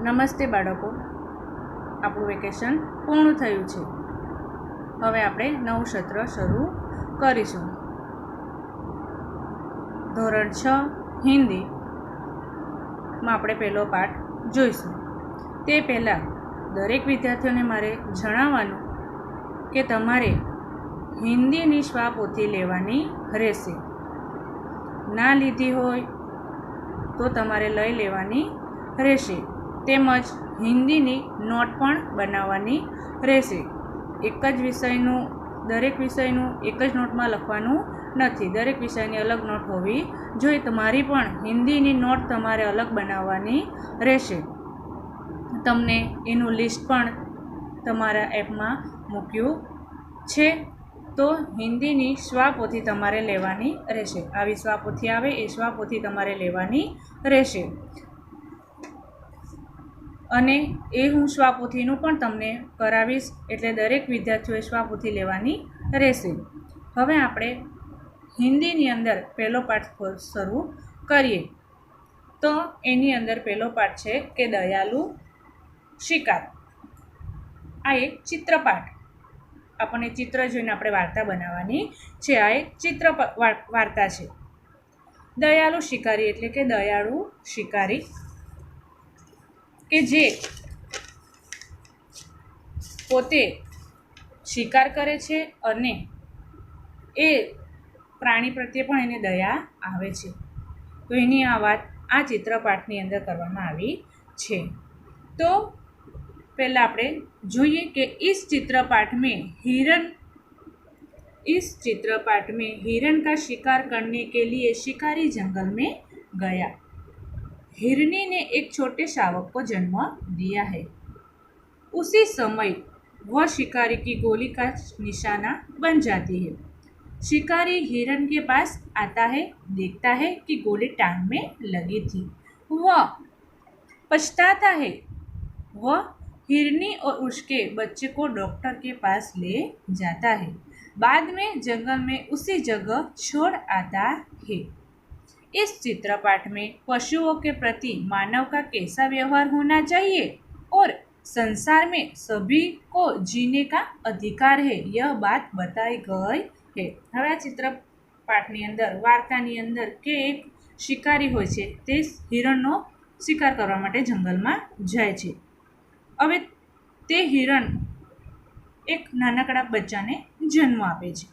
નમસ્તે બાળકો, આપણું વેકેશન પૂર્ણ થયું છે. હવે આપણે નવું સત્ર શરૂ કરીશું. ધોરણ 6 હિન્દીમાં આપણે પહેલો પાઠ જોઈશું. તે પહેલાં દરેક વિદ્યાર્થીઓને મારે જણાવવાનું કે તમારે હિન્દીની સ્વાપોથી લેવાની રહેશે. ના લીધી હોય તો તમારે લઈ લેવાની રહેશે. તેમજ હિન્દીની નોટ પણ બનાવવાની રહેશે. એક જ વિષયનું દરેક વિષયનું એક જ નોટમાં લખવાનું નથી. દરેક વિષયની અલગ નોટ હોવી જોઈએ. તમારી પણ હિન્દીની નોટ તમારે અલગ બનાવવાની રહેશે. તમને એનું લિસ્ટ પણ તમારા એપમાં મૂક્યું છે. તો હિન્દીની સ્વાપોથી તમારે લેવાની રહેશે. આવી સ્વાપોથી આવે એ સ્વાપોથી તમારે લેવાની રહેશે. અને એ હું સ્વાપોથીનું પણ તમને કરાવીશ, એટલે દરેક વિદ્યાર્થીઓએ સ્વાપોથી લેવાની રહેશે. હવે આપણે હિન્દીની અંદર પહેલો પાઠ શરૂ કરીએ. તો એની અંદર પહેલો પાઠ છે કે દયાલુ શિકાર. આ એક ચિત્રપાઠ. આપણને ચિત્ર જોઈને આપણે વાર્તા બનાવવાની છે. આ એક ચિત્ર વાર્તા છે. દયાલુ શિકારી એટલે કે દયાળુ શિકારી કે જે પોતે શિકાર કરે છે અને એ પ્રાણી પ્રત્યે પણ એને દયા આવે છે. તો એની આ વાત આ ચિત્રપાઠની અંદર કરવામાં આવી છે. તો પહેલાં આપણે જોઈએ કે इस चित्रपाठ में हिरण का शिकार करने के लिए शिकारी जंगल में गया. हिरनी ने एक छोटे शावक को जन्म दिया है. उसी समय वह शिकारी की गोली का निशाना बन जाती है. शिकारी हिरण के पास आता है, देखता है कि गोली टांग में लगी थी. वह पछताता है. वह हिरनी और उसके बच्चे को डॉक्टर के पास ले जाता है. बाद में जंगल में उसी जगह छोड़ आता है. इस चित्रपाठ में पशुओं के प्रति मानव का कैसा व्यवहार होना चाहिए और संसार में सभी को जीने का अधिकार है, यह बात बताई गई है. હવે આ ચિત્રપાઠની અંદર વાર્તાની અંદર કે એક શિકારી હોય છે, તે હિરણનો શિકાર કરવા માટે જંગલમાં જાય છે. હવે તે હિરણ એક નાનકડા બચ્ચાને જન્મ આપે છે.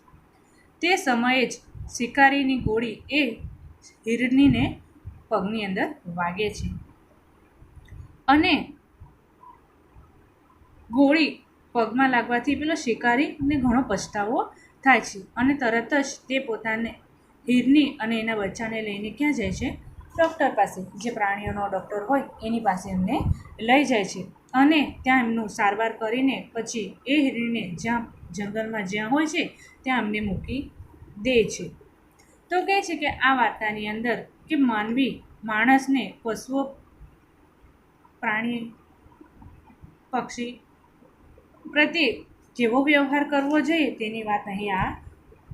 તે સમયે જ શિકારીની ગોળી એ હિરણીને પગની અંદર વાગે છે અને ગોળી પગમાં લાગવાથી પેલો શિકારીને ઘણો પછતાવો થાય છે અને તરત જ તે પોતાને હિરણી અને એના બચ્ચાને લઈને ક્યાં જાય છે? ડૉક્ટર પાસે. જે પ્રાણીઓનો ડૉક્ટર હોય એની પાસે એમને લઈ જાય છે અને ત્યાં એમનું સારવાર કરીને પછી એ હિરણીને જ્યાં જંગલમાં જ્યાં હોય છે ત્યાં એમને મૂકી દે છે. તો કહે છે કે આ વાર્તાની અંદર કે માણસને પશુઓ, પ્રાણી, પક્ષી પ્રત્યે કેવો વ્યવહાર કરવો જોઈએ તેની વાત અહીં આ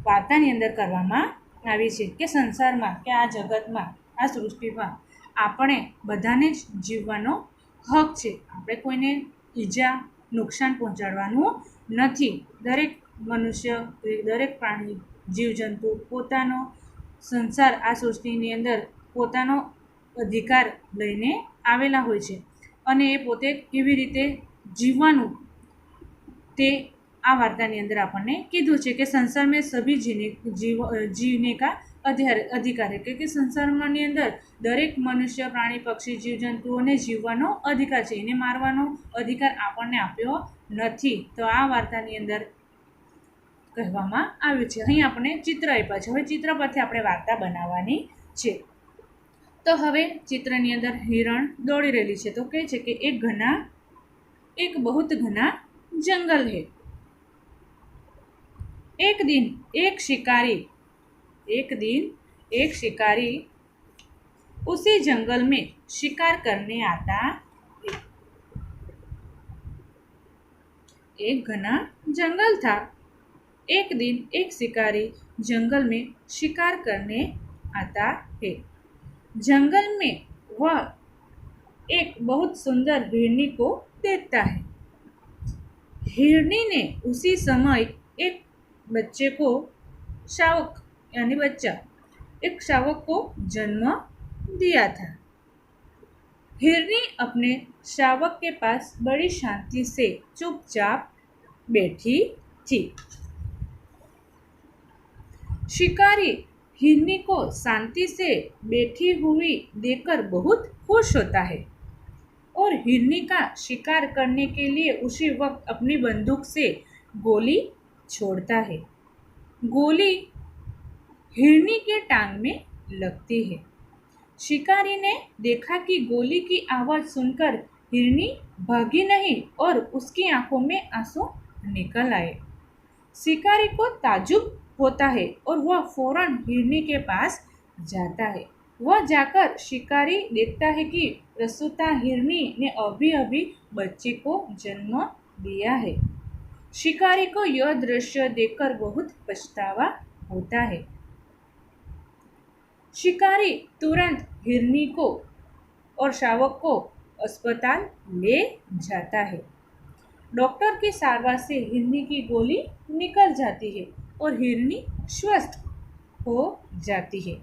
વાર્તાની અંદર કરવામાં આવી છે. કે સંસારમાં કે આ જગતમાં, આ સૃષ્ટિમાં આપણે બધાને જ જીવવાનો હક છે. આપણે કોઈને ઈજા, નુકસાન પહોંચાડવાનું નથી. દરેક મનુષ્ય, દરેક પ્રાણી, જીવજંતુ પોતાનો સંસાર, આ સૃષ્ટિની અંદર પોતાનો અધિકાર લઈને આવેલા હોય છે અને એ પોતે કેવી રીતે જીવવાનું તે આ વાર્તાની અંદર આપણને કીધું છે. કે સંસાર મેં સભી જીવને કા અધિકાર છે. કે સંસારની અંદર દરેક મનુષ્ય, પ્રાણી, પક્ષી, જીવજંતુઓને જીવવાનો અધિકાર છે. એને મારવાનો અધિકાર આપણને આપ્યો નથી. તો આ વાર્તાની અંદર કહેવામાં આવ્યું છે. અહીં આપણે ચિત્ર આપ્યા છે. હવે ચિત્ર પરથી આપણે વાર્તા બનાવવાની છે. તો હવે ચિત્રની અંદર હિરણ દોડી રહેલી છે. તો કહે છે કે એક બહુત ઘના जंगल है. एक दिन एक शिकारी उसी जंगल में शिकार करने आता है. एक घना जंगल था. एक दिन एक शिकारी जंगल में शिकार करने आता है. जंगल में वह एक बहुत सुंदर हिरनी को देखता है। हिरनी ने उसी समय एक बच्चे को शावक यानी बच्चा एक शावक को जन्म दिया था। हिरनी अपने शावक के पास बड़ी शांति से चुपचाप बैठी थी। शिकारी हिरनी को शांति से बैठी हुई देखकर बहुत खुश होता है और हिरनी का शिकार करने के लिए उसी वक्त अपनी बंदूक से गोली छोड़ता है। गोली हिरनी के टांग में लगती है। शिकारी ने देखा कि गोली की आवाज़ सुनकर हिरनी भागी नहीं और उसकी आंखों में आंसू निकल आए। शिकारी को ताज्जुब होता है और वह फौरन हिरनी के पास जाता है। वह जाकर शिकारी देखता है कि प्रसूता हिरनी ने अभी अभी बच्चे को जन्म दिया है। शिकारी को यह दृश्य देखकर बहुत पछतावा होता है। शिकारी तुरंत हिरनी को और शावक को अस्पताल ले जाता है। डॉक्टर की सारवार से हिरनी की गोली निकल जाती है और हिरनी स्वस्थ हो जाती है।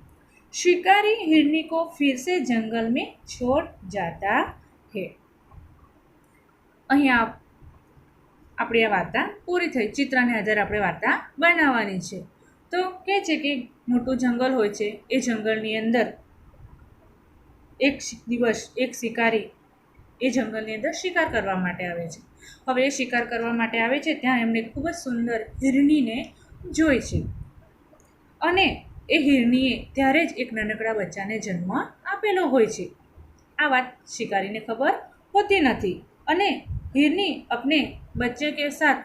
शिकारी हिरनी को फिर से जंगल में छोड़ जाता है। અહીંયા આપણી આ વાર્તા પૂરી થઈ। ચિત્રને આધારે આપણે વાર્તા બનાવવાની છે। તો કહે છે કે મોટું જંગલ હોય છે, એ જંગલની અંદર એક દિવસ એક શિકારી એ જંગલની અંદર શિકાર કરવા માટે આવે છે। હવે એ શિકાર કરવા માટે આવે છે ત્યાં એમણે ખૂબ જ સુંદર હિરણીને જોઈ છે અને એ હિરણીએ ત્યારે જ એક નાનકડા બચ્ચાને જન્મ આપેલો હોય છે। આ વાત શિકારીને ખબર હોતી નથી અને हिरनी अपने बच्चे के साथ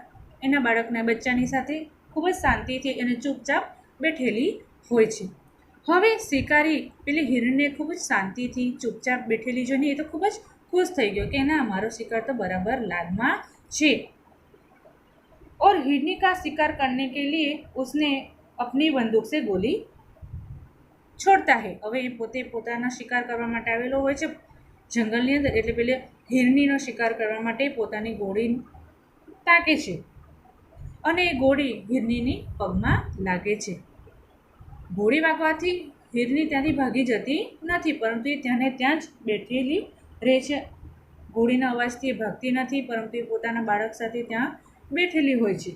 एना बाळकना बच्चानी साथे खूब ज शांतिथी अने चूपचाप बैठेली होय छे। हवे शिकारी पेली हिरनीने खूब ज शांतिथी चूपचाप बैठेली जोईने ए तो खूब ज खुश थई गयो कि ना मारो शिकार तो बराबर लागमां छे। और हिरनी का शिकार करने के लिए उसने अपनी बंदूक से गोली छोड़ता है। हवे ए पोते पोताना शिकार करवा माटे आवेलो होय छे जंगलनी अंदर, एटले पेले हिरनीनो शिकार करवा माटे पोतानी गोળી તાકે છે અને એ ગોળી હિરનીની પગમાં લાગે છે। ગોળી વાગવાથી હિરની ત્યાંથી ભાગી જતી નથી, પરંતુ એ ત્યાંને ત્યાં જ બેઠેલી રહે છે। ગોળીના અવાજથી એ ભાગતી નથી, પરંતુ એ પોતાના બાળક સાથે ત્યાં બેઠેલી હોય છે।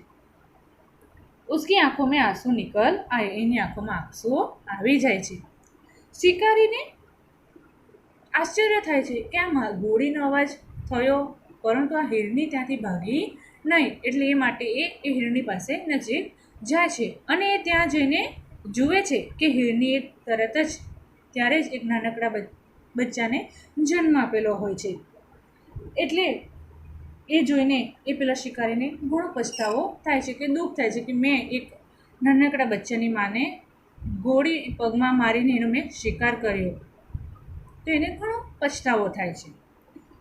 उसकी आंखों में आंसू निकल आए, એની આંખોમાં આંસુ આવી જાય છે। શિકારીને આશ્ચર્ય થાય છે કે આ ગોળીનો અવાજ થયો, પરંતુ આ હિરણી ત્યાંથી ભાગી નહીં, એટલે એ માટે એ હિરણી પાસે નજીક જાય છે અને એ ત્યાં જઈને જુએ છે કે હિરણીએ તરત જ ત્યારે જ એક નાનકડા બચ્ચાને જન્મ આપેલો હોય છે। એટલે એ જોઈને એ પેલા શિકારીને ઘણો પછતાવો થાય છે કે દુઃખ થાય છે કે મેં એક નાનકડા બચ્ચાની માને ગોળી પગમાં મારીને એનો મેં શિકાર કર્યો, તો એને ઘણો પછતાવો થાય છે।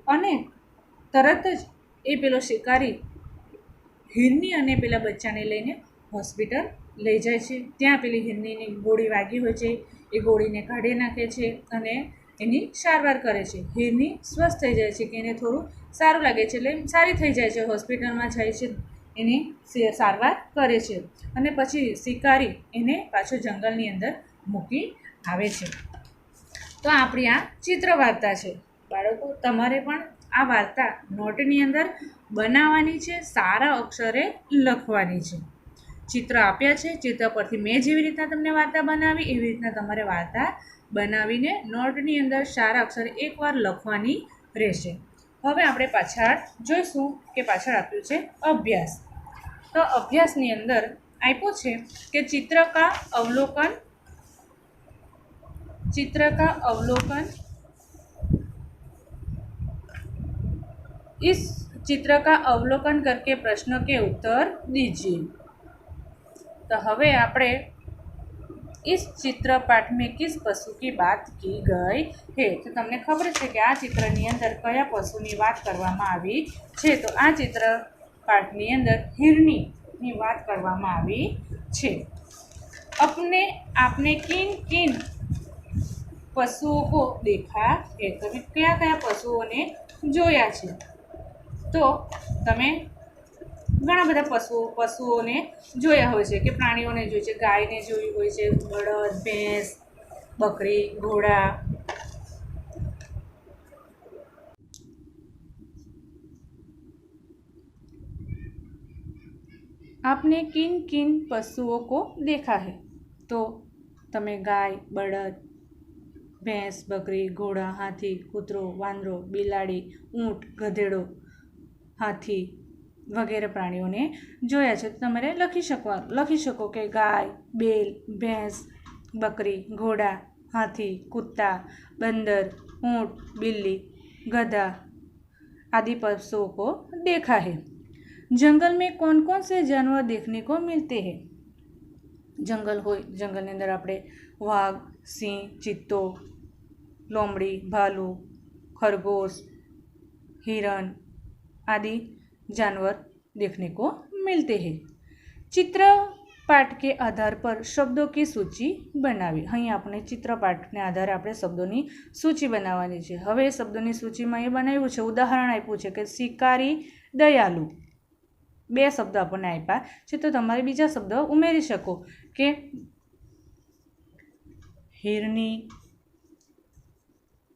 અને તરત જ એ પેલો શિકારી હિરણી અને પેલા બચ્ચાને લઈને હોસ્પિટલ લઈ જાય છે। ત્યાં પેલી હિરણીની ગોળી વાગી હોય છે, એ ગોળીને કાઢી નાખે છે અને એની સારવાર કરે છે। હિરણી સ્વસ્થ થઈ જાય છે કે એને થોડું સારું લાગે છે, એટલે સારી થઈ જાય છે, હોસ્પિટલમાં જાય છે, એની સારવાર કરે છે અને પછી શિકારી એને પાછો જંગલની અંદર મૂકી આવે છે। તો આપણી આ ચિત્ર વાર્તા છે। બાળકો, તમારે પણ આ વાર્તા નોટની અંદર બનાવવાની છે, સારા અક્ષરે લખવાની છે। ચિત્ર આપ્યા છે, ચિત્ર પરથી મેં જેવી રીતના તમને વાર્તા બનાવી એવી રીતના તમારે વાર્તા બનાવીને નોટની અંદર સારા અક્ષરે એકવાર લખવાની રહેશે। હવે આપણે પાછળ જોઈશું કે પાછળ આપ્યું છે અભ્યાસ। તો અભ્યાસની અંદર આપ્યું છે કે चित्र का अवलोकन इस चित्र का अवलोकन करके प्रश्न के उत्तर दीजिए। तो हवे आपणे इस चित्र पाठ में किस पशु की बात की गई है? तो तमने खबर है कि आ चित्रनी अंदर कया पशुनी बात करवामां आवी छे? तो आ चित्र पाठनी अंदर हिरनीनी बात करवामां आवी छे। आपने किन किन पशुओं को देखा है। तमे कया कया पशुओने जोया छे? तो तमे घણા બધા પશુઓને જોયા હોય છે કે પ્રાણીઓને જોઈ છે। ગાયને જોઈ હોય છે, બળદ, ભેંસ, બકરી, ઘોડા। आपने किन किन पशुओं को देखा है? तो तमे गाय, बळद, भैंस, बकरी, घोड़ा, हाथी, कूतरो, वांदरो, बिलाड़ी, ऊँट, गधेड़ो, हाथी वगैरह प्राणीओने जोया छे। तो तमारे लखी शको कि गाय, बेल, भैंस, बकरी, घोड़ा, हाथी, कुत्ता, बंदर, ऊँट, बिल्ली, गधा आदि पशुओं को देखा है। जंगल में कौन कौन से जानवर देखने को मिलते हैं? जंगल हो, जंगल ने अंदर आपणे वाघ, सिंह, चीतो, लोमड़ी, भालू, खरगोश, हिरण आदि जानवर देखने को मिलते हैं। चित्रपाठ के आधार पर शब्दों की सूची बनावी। અહીં આપણે ચિત્રપાઠને આધારે આપણે શબ્દોની સૂચિ બનાવવાની છે। હવે શબ્દોની સૂચિમાં એ બનાવ્યું છે, ઉદાહરણ આપ્યું છે કે શિકારી, દયાલુ। બે શબ્દ આપણને આપ્યા છે, તો તમારે બીજા શબ્દ ઉમેરી શકો કે हिरनी,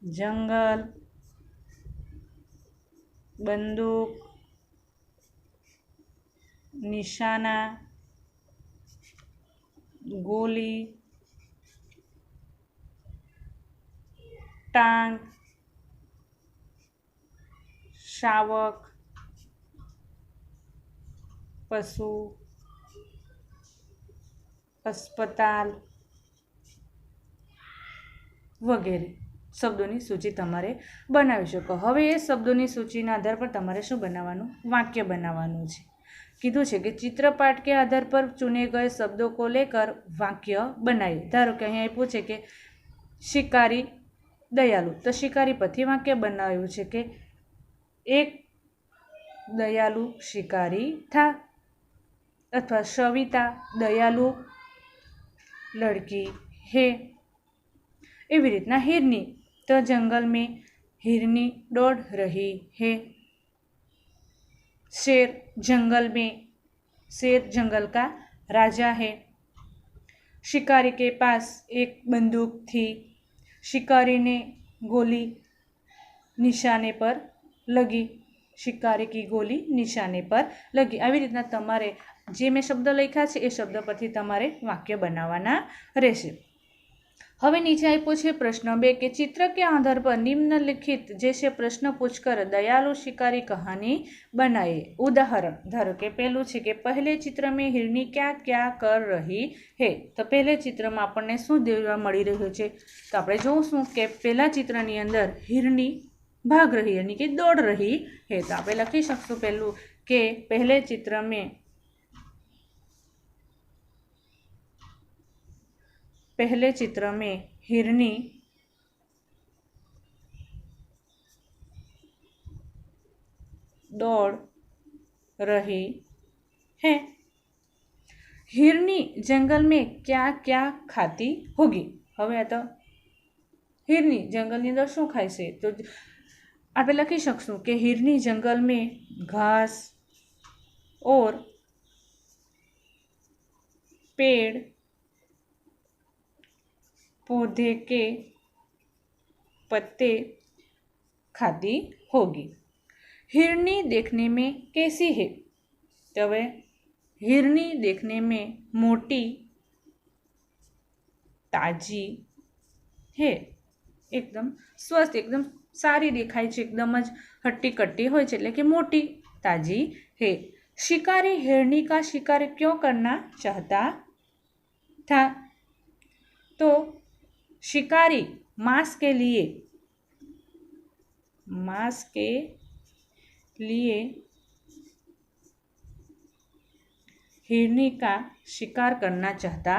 जंगल, बंदूक, निशाना, गोली, टांग, शावक, पशु, अस्पताल वगैरह शब्दों सूची तमारे बनावी शको। हवे ए शब्दों सूचीना आधार पर तमारे शुं बनावानुं? वाक्य बनावानुं छे। कीधुं छे कि चित्रपाठ के आधार पर चुने गए शब्दों को लेकर वाक्य बनाए। धारो कि अहीं आप्युं छे कि शिकारी, दयालु, तो शिकारी परथी वाक्य बनाव्युं छे कि एक दयालु शिकारी था, अथवा सविता दयालु लड़की है। एवी रीतना हिरनी, तो जंगल में हिरनी दौड़ रही है। शेर, जंगल में शेर जंगल का राजा है। शिकारी के पास एक बंदूक थी। शिकारी ने गोली निशाने पर लगी। शिकारी की गोली निशाने पर लगी। આવી રીતના તમારે જે મેં શબ્દ લખ્યા છે એ શબ્દ પરથી તમારે વાક્ય બનાવવાના રહેશે। હવે નીચે આપ્યો છે પ્રશ્ન 2 કે चित्र के आधार पर निम्नलिखित जैसे प्रश्न पूछकर दयालु शिकारी कहानी बनाए। उदाहरण, धारो के पहलू है कि पहले चित्र में हिरनी क्या क्या कर रही है। तो पहले चित्र में आपने शू देखवा मळी रह्युं छे? तो आपणे जोईशुं कि पहला चित्रनी अंदर हिरनी भाग रही यानी कि दौड़ रही है। तो आप लखी शकशुं पहलू के पहले चित्र में हिरनी दौड़ रही है। हिरनी जंगल में क्या क्या खाती होगी? हवे तो हिरनी जंगल अंदर शू खाय छे? तो आप लखी शकशुं कि हिरनी जंगल में घास और पेड़ पौधे के पत्ते खाती होगी। हिरनी देखने में कैसी है? तो वे हिरनी देखने में मोटी, ताजी है। एकदम स्वस्थ, एकदम सारी देखाय छे, एकदम ज हट्टी कट्टी होय छे, એટલે કે मोटी ताजी है। शिकारी हिरनी का शिकार क्यों करना चाहता था? तो शिकारी मांस के लिए हिरनी का शिकार करना चाहता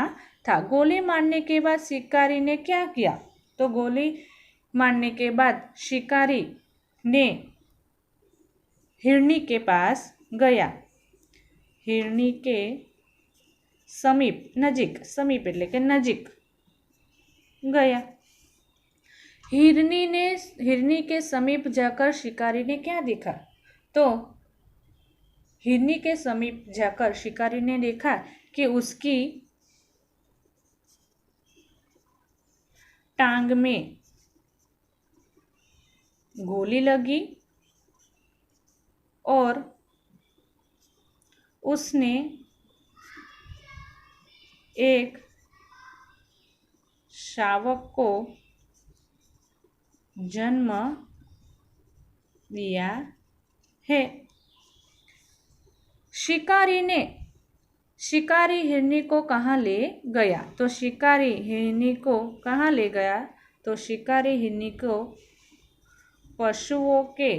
था। गोली मारने के बाद शिकारी ने क्या किया? तो गोली मारने के बाद शिकारी ने हिरनी के पास गया। हिरनी के समीप, नजीक, समीप एटले के नजीक गया। हिरनी के समीप जाकर शिकारी ने क्या देखा? तो हिरनी के समीप जाकर शिकारी ने देखा कि उसकी टांग में गोली लगी और उसने एक शावक को जन्म दिया है। शिकारी हिरनी को कहाँ ले गया? तो शिकारी हिरनी को कहाँ ले गया? तो शिकारी हिरनी को पशुओं के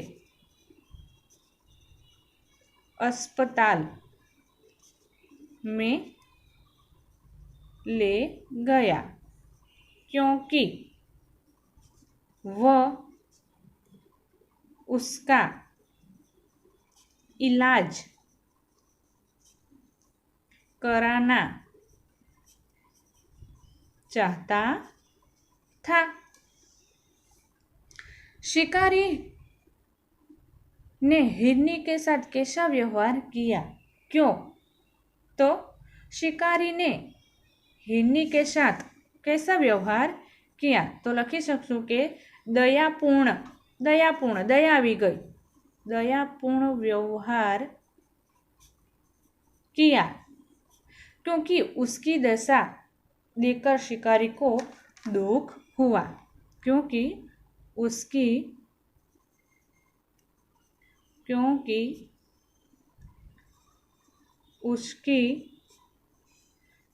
अस्पताल में ले गया, क्योंकि वह उसका इलाज कराना चाहता था। शिकारी ने हिरनी के साथ कैसा व्यवहार किया? क्यों? तो शिकारी ने हिरनी के साथ कैसा व्यवहार किया? तो लखी सकूँ के दयापूर्ण दया આવી गई, दयापूर्ण व्यवहार किया, क्योंकि उसकी दशा देखकर शिकारी को दुख हुआ, क्योंकि उसकी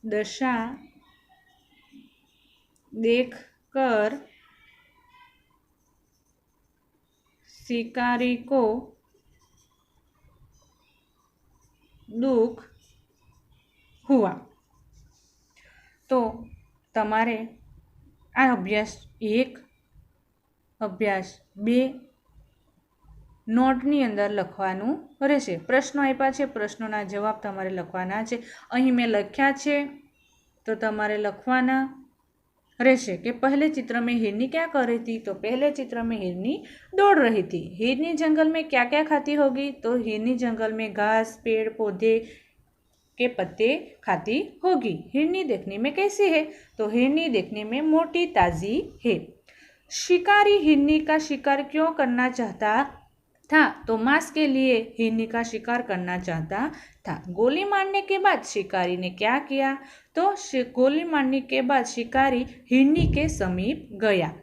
दशा देखकर शिकारी को दुख हुआ। तो तमारे आ अभ्यास 1 अभ्यास 2 नोटनी अंदर लखवानुं रहेशे। प्रश्नो आप्या छे, प्रश्नोना जवाब तमारे लखवाना छे। अहीं मैं लख्या छे तो तमारे लखवाना रहेशे कि पहले चित्र में हिरनी क्या कर रही थी? तो पहले चित्र में हिरनी दौड़ रही थी। हिरनी जंगल में क्या क्या खाती होगी? तो हिरनी जंगल में घास, पेड़ पौधे के पत्ते खाती होगी। हिरनी देखने में कैसी है? तो हिरनी देखने में मोटी ताजी है। शिकारी हिरनी का शिकार क्यों करना चाहता था? तो मांस के लिए हिरनी का शिकार करना चाहता था। गोली मारने के बाद शिकारी ने क्या किया? तो गोली मारने के बाद शिकारी हिरनी के समीप गया।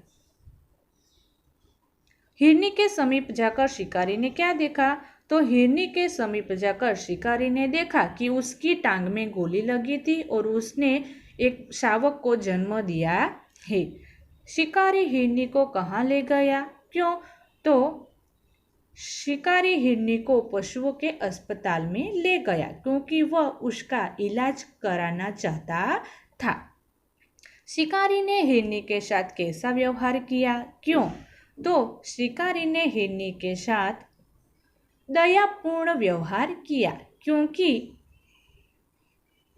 हिरनी के समीप जाकर शिकारी ने क्या देखा? तो हिरनी के समीप जाकर शिकारी ने देखा कि उसकी टांग में गोली लगी थी और उसने एक शावक को जन्म दिया है। शिकारी हिरनी को कहाँ ले गया? क्यों? तो शिकारी हिरनी को पशुओं के अस्पताल में ले गया, क्योंकि वह उसका इलाज कराना चाहता था। शिकारी ने हिरनी के साथ कैसा व्यवहार किया? क्यों? तो शिकारी ने हिरनी के साथ दयापूर्ण व्यवहार किया, क्योंकि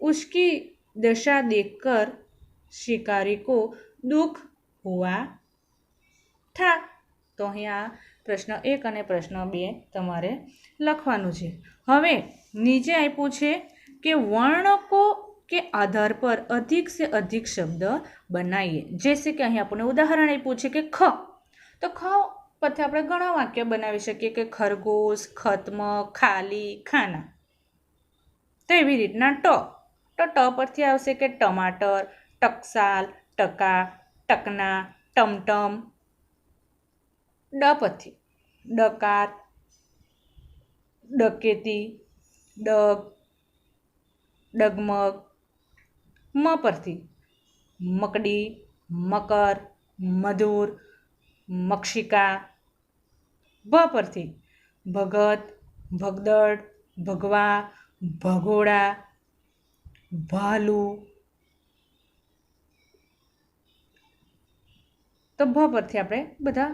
उसकी दशा देखकर शिकारी को दुख हुआ था। तो अहींया प्रश्न 1 અને प्रश्न 2 तमारे लखवानुं छे। हवे नीचे आप्युं छे कि वर्णकों के आधार पर अधिक से अधिक शब्द बनाइए। जैसे कि अहीं आपणे उदाहरण आप्युं छे कि ख, तो ख परथी आपणे घणा वाक्य बनावी शकीए कि खरगोश, खत्म, खाली, खाना। तेवी रीतना ट, तो ट परथी आवशे कि टमाटर, टकसाल, टका, टकना, टमटम। ड परथी डकार, डकेती, डग, डगमग। म परथी मकड़ी, मकर, मधुर, मक्षिका। भ परथी भगत, भगदड़, भगवा, भगोड़ा, भालू। तो भ परथी आपणे बधा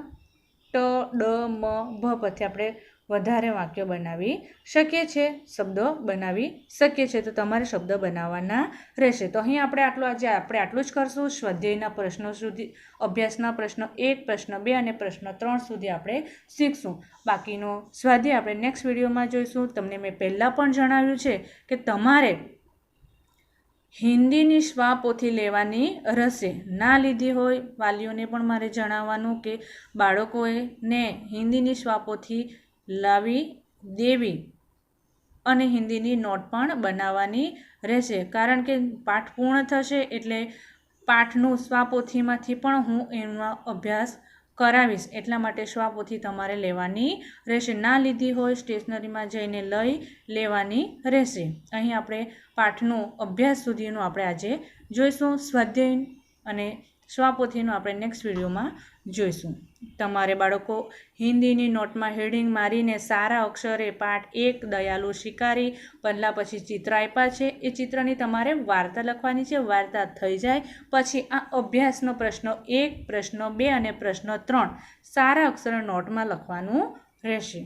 ट, ड, म, भ परथी आपणे વધારે વાક્યો બનાવી શકીએ છીએ, શબ્દો બનાવી શકીએ છીએ. તો તમારે શબ્દ બનાવવાના રહેશે. તો અહીં આપણે આટલું જ કરશું. સ્વાધ્યાયના પ્રશ્નો સુધી, અભ્યાસના પ્રશ્ન 1, પ્રશ્ન 2 અને પ્રશ્ન 3 સુધી આપણે શીખશું. બાકીનો સ્વાધ્યાય આપણે નેક્સ્ટ વિડીયોમાં જોઈશું. તમને મેં પહેલાં પણ જણાવ્યું છે કે તમારે હિન્દીની સ્વાપોથી લેવાની રહેશે. ના લીધી હોય, વાલીઓને પણ મારે જણાવવાનું કે બાળકોએ ને હિન્દીની સ્વાપોથી લાવી દેવી અને હિન્દીની નોટ પણ બનાવવાની રહેશે. કારણ કે પાઠ પૂર્ણ થશે એટલે પાઠનું સ્વાપોથીમાંથી પણ હું એનો અભ્યાસ કરાવીશ. એટલા માટે સ્વાપોથી તમારે લેવાની રહેશે. ના લીધી હોય સ્ટેશનરીમાં જઈને લઈ લેવાની રહેશે. અહીં આપણે પાઠનું અભ્યાસ સુધીનું આપણે આજે જોઈશું. સ્વાધ્યાય અને સ્વાપોથીનું આપણે નેક્સ્ટ વિડીયોમાં જોઈશું. તમારે બાળકો હિન્દીની નોટમાં હેડિંગ મારીને સારા અક્ષરે પાઠ 1 દયાલુ શિકારી, પહેલાં પછી ચિત્ર આપ્યા છે, એ ચિત્રની તમારે વાર્તા લખવાની છે. વાર્તા થઈ જાય પછી આ અભ્યાસનો પ્રશ્ન 1, પ્રશ્ન 2 અને પ્રશ્ન 3 સારા અક્ષરે નોટમાં લખવાનું રહેશે.